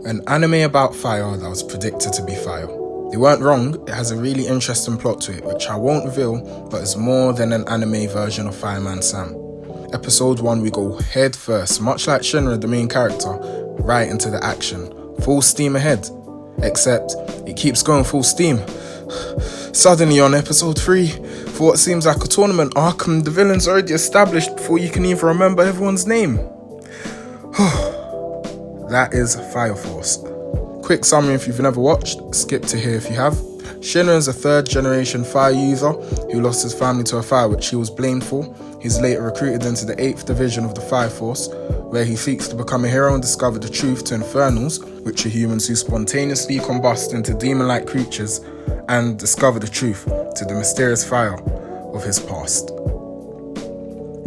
An anime about fire that was predicted to be fire. They weren't wrong, it has a really interesting plot to it, which I won't reveal, but is more than an anime version of Fireman Sam. Episode 1 we go head first, much like Shinra the main character, right into the action. Full steam ahead. Except, it keeps going full steam. Suddenly on episode 3, for what seems like a tournament arc, the villain's already established before you can even remember everyone's name. That is Fire Force. Quick summary if you've never watched, skip to here if you have. Shinra is a 3rd generation fire user who lost his family to a fire which he was blamed for. He's later recruited into the 8th division of the Fire Force, where he seeks to become a hero and discover the truth to Infernals, which are humans who spontaneously combust into demon-like creatures, and discover the truth to the mysterious fire of his past.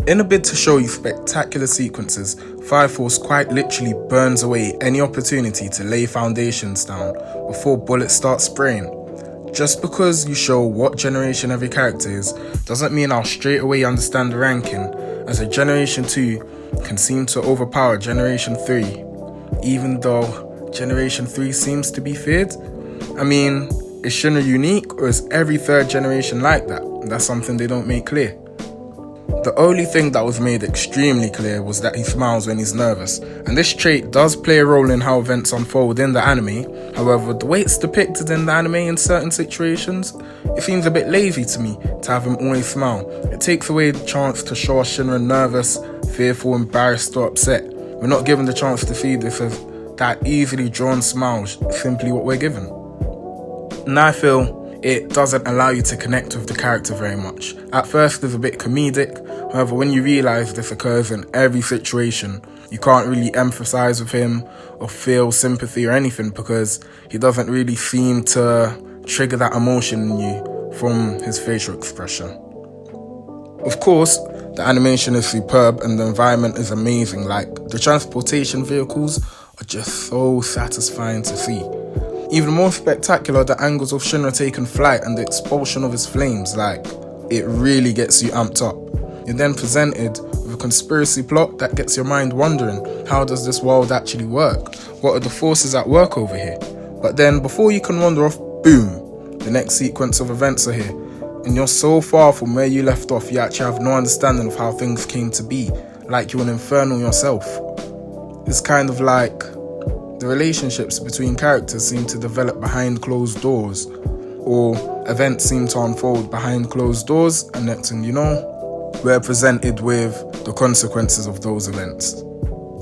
In a bid to show you spectacular sequences, Fire Force quite literally burns away any opportunity to lay foundations down before bullets start spraying. Just because you show what generation every character is, doesn't mean I'll straight away understand the ranking, as a Generation 2 can seem to overpower Generation 3, even though Generation 3 seems to be feared. I mean, is Shinra unique, or is every 3rd generation like that? That's something they don't make clear. The only thing that was made extremely clear was that he smiles when he's nervous, and this trait does play a role in how events unfold in the anime. However, the way it's depicted in the anime in certain situations, it seems a bit lazy to me to have him always smile. It takes away the chance to show us Shinra nervous, fearful, embarrassed or upset. We're not given the chance to see this as that easily drawn smile, simply what we're given. And I feel it doesn't allow you to connect with the character very much. At first it's a bit comedic, however when you realise this occurs in every situation, you can't really empathise with him or feel sympathy or anything because he doesn't really seem to trigger that emotion in you from his facial expression. Of course, the animation is superb and the environment is amazing, like the transportation vehicles are just so satisfying to see. Even more spectacular, the angles of Shinra taking flight and the expulsion of his flames, like, it really gets you amped up. You're then presented with a conspiracy plot that gets your mind wondering, how does this world actually work? What are the forces at work over here? But then, before you can wander off, boom, the next sequence of events are here. And you're so far from where you left off, you actually have no understanding of how things came to be, like you're an infernal yourself. It's kind of like the relationships between characters seem to develop behind closed doors, or events seem to unfold behind closed doors, and next thing you know, we're presented with the consequences of those events.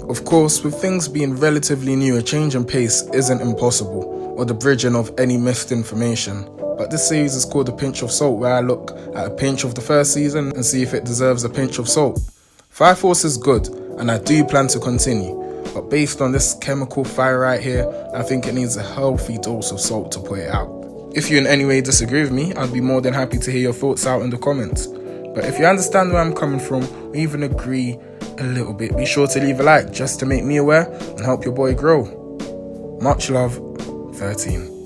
Of course, with things being relatively new, a change in pace isn't impossible, or the bridging of any missed information. But this series is called A Pinch of Salt, where I look at a pinch of the first season and see if it deserves a pinch of salt. Fire Force is good, and I do plan to continue. But based on this chemical fire right here, I think it needs a healthy dose of salt to put it out. If you in any way disagree with me, I'd be more than happy to hear your thoughts out in the comments. But if you understand where I'm coming from, or even agree a little bit, be sure to leave a like just to make me aware and help your boy grow. Much love, 13.